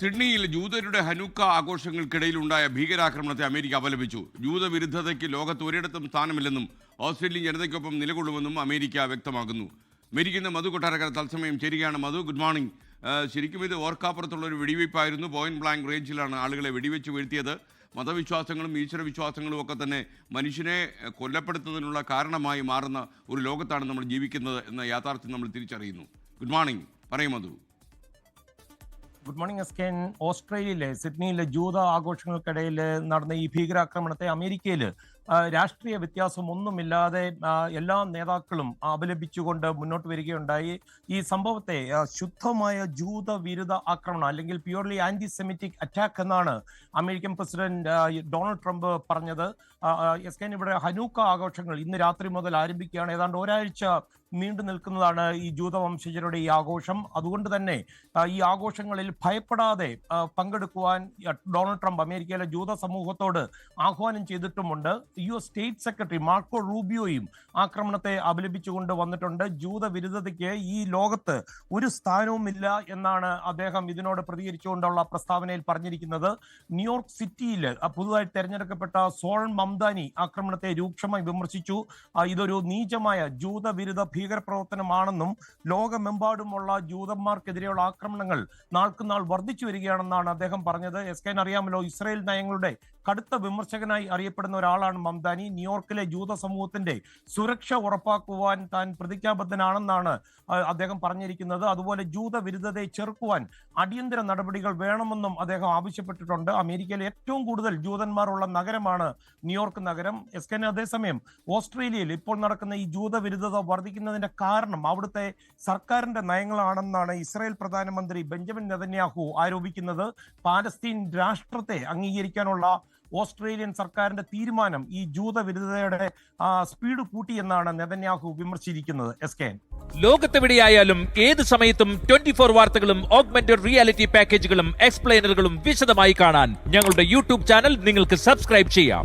സിഡ്നിയിൽ ജൂതരുടെ ഹനുക്ക ആഘോഷങ്ങൾക്കിടയിലുണ്ടായ ഭീകരാക്രമണത്തെ അമേരിക്ക അപലപിച്ചു. ജൂതവിരുദ്ധതയ്ക്ക് ലോകത്ത് ഒരിടത്തും സ്ഥാനമില്ലെന്നും ഓസ്ട്രേലിയൻ ജനതയ്ക്കൊപ്പം നിലകൊള്ളുമെന്നും അമേരിക്ക വ്യക്തമാക്കുന്നു. അമേരിക്കയിൽ മധു കൊട്ടാരക്കര തത്സമയം ചേരുകയാണ്. മധു, ഗുഡ് മോർണിംഗ്. ശരിക്കും ഇത് ഓർക്കാപ്പുറത്തുള്ള ഒരു വെടിവയ്പ്പായിരുന്നു. പോയിന്റ് ബ്ലാങ്ക് റേഞ്ചിലാണ് ആളുകളെ വെടിവെച്ച് വീഴ്ത്തിയത്. മതവിശ്വാസങ്ങളും ഈശ്വരവിശ്വാസങ്ങളും ഒക്കെ തന്നെ മനുഷ്യനെ കൊല്ലപ്പെടുത്തുന്നതിനുള്ള കാരണമായി മാറുന്ന ഒരു ലോകത്താണ് നമ്മൾ ജീവിക്കുന്നത് എന്ന യാഥാർത്ഥ്യം നമ്മൾ തിരിച്ചറിയുന്നു. ഗുഡ് മോർണിംഗ്, പറയൂ മധു. Good morning എസ്കെൻ. ഓസ്ട്രേലിയയിലെ സിഡ്നിയിലെ ജൂത ആഘോഷങ്ങൾക്കിടയിൽ നടന്ന ഈ ഭീകരാക്രമണത്തെ അമേരിക്കയിൽ രാഷ്ട്രീയ വ്യത്യാസം ഒന്നുമില്ലാതെ എല്ലാ നേതാക്കളും അപലപിച്ചുകൊണ്ട് മുന്നോട്ട് വരികയുണ്ടായി. ഈ സംഭവത്തെ ശുദ്ധമായ ജൂത വിരുദ്ധ ആക്രമണം അല്ലെങ്കിൽ പ്യൂർലി ആന്റിസെമിറ്റിക് അറ്റാക്ക് എന്നാണ് അമേരിക്കൻ പ്രസിഡന്റ് ഡൊണാൾഡ് ട്രംപ് പറഞ്ഞത്. എസ്കെൻ, ഇവിടെ ഹനൂക്ക ആഘോഷങ്ങൾ ഇന്ന് രാത്രി മുതൽ ആരംഭിക്കുകയാണ്. ഏതാണ്ട് ഒരാഴ്ച നീണ്ടു നിൽക്കുന്നതാണ് ഈ ജൂതവംശജരുടെ ഈ ആഘോഷം. അതുകൊണ്ട് തന്നെ ഈ ആഘോഷങ്ങളിൽ ഭയപ്പെടാതെ പങ്കെടുക്കുവാൻ ഡൊണാൾഡ് ട്രംപ് അമേരിക്കയിലെ ജൂത സമൂഹത്തോട് ആഹ്വാനം ചെയ്തിട്ടുമുണ്ട്. US സ്റ്റേറ്റ് സെക്രട്ടറി മാർക്കോ റൂബിയോയും ആക്രമണത്തെ അപലപിച്ചുകൊണ്ട് വന്നിട്ടുണ്ട്. ജൂത വിരുദ്ധതയ്ക്ക് ഈ ലോകത്ത് ഒരു സ്ഥാനവുമില്ല എന്നാണ് അദ്ദേഹം ഇതിനോട് പ്രതികരിച്ചുകൊണ്ടുള്ള പ്രസ്താവനയിൽ പറഞ്ഞിരിക്കുന്നത്. ന്യൂയോർക്ക് സിറ്റിയിൽ പുതുതായി തെരഞ്ഞെടുക്കപ്പെട്ട സോൾ മംദാനി ആക്രമണത്തെ രൂക്ഷമായി വിമർശിച്ചു. ഇതൊരു നീചമായ ജൂതവിരുദ്ധ ഭീകരപ്രവർത്തനമാണെന്നും ലോകമെമ്പാടുമുള്ള ജൂതന്മാർക്കെതിരെയുള്ള ആക്രമണങ്ങൾ നാൾക്കുനാൾ വർദ്ധിച്ചു വരികയാണെന്നാണ് അദ്ദേഹം പറഞ്ഞത്. എസ്കേൻ അറിയാമല്ലോ, ഇസ്രായേൽ നയങ്ങളുടെ കടുത്ത വിമർശകനായി അറിയപ്പെടുന്ന ഒരാളാണ് മംദാനി. ന്യൂയോർക്കിലെ ജൂത സമൂഹത്തിന്റെ സുരക്ഷ ഉറപ്പാക്കുവാൻ താൻ പ്രതിജ്ഞാബദ്ധനാണെന്നാണ് അദ്ദേഹം പറഞ്ഞിരിക്കുന്നത്. അതുപോലെ ജൂത വിരുദ്ധതയെ ചെറുക്കുവാൻ അടിയന്തര നടപടികൾ വേണമെന്നും അദ്ദേഹം ആവശ്യപ്പെട്ടിട്ടുണ്ട്. അമേരിക്കയിലെ ഏറ്റവും കൂടുതൽ ജൂതന്മാരുള്ള നഗരമാണ് ന്യൂയോർക്ക് നഗരം. എസ്കേൻ, അതേസമയം ഓസ്ട്രേലിയയിൽ ഇപ്പോൾ നടക്കുന്ന ഈ ജൂത വിരുദ്ധത വർദ്ധിക്കുന്നതിന്റെ കാരണം അവിടുത്തെ സർക്കാരിന്റെ നയങ്ങളാണെന്നാണ് ഇസ്രായേൽ പ്രധാനമന്ത്രി ബെഞ്ചമിൻ നെതന്യാഹു ആരോപിക്കുന്നത്. പാലസ്തീൻ രാഷ്ട്രത്തെ അംഗീകരിക്കാനുള്ള ഓസ്ട്രേലിയൻ സർക്കാരിന്റെ തീരുമാനം ഈ ജൂത വിരുദ്ധതയുടെ സ്പീഡ് കൂട്ടിയെന്നാണ് നെതന്യാഹു വിമർശിച്ചിരിക്കുന്നത്. എസ്കേൻ, ലോകത്തെവിടെയായാലും ഏത് സമയത്തും 24 വാർത്തകളും ഓഗ്മെന്റഡ് റിയാലിറ്റി പാക്കേജുകളും എക്സ്പ്ലെയിനറുകളും വിശദമായി കാണാൻ ഞങ്ങളുടെ യൂട്യൂബ് ചാനൽ നിങ്ങൾക്ക് സബ്സ്ക്രൈബ് ചെയ്യാം.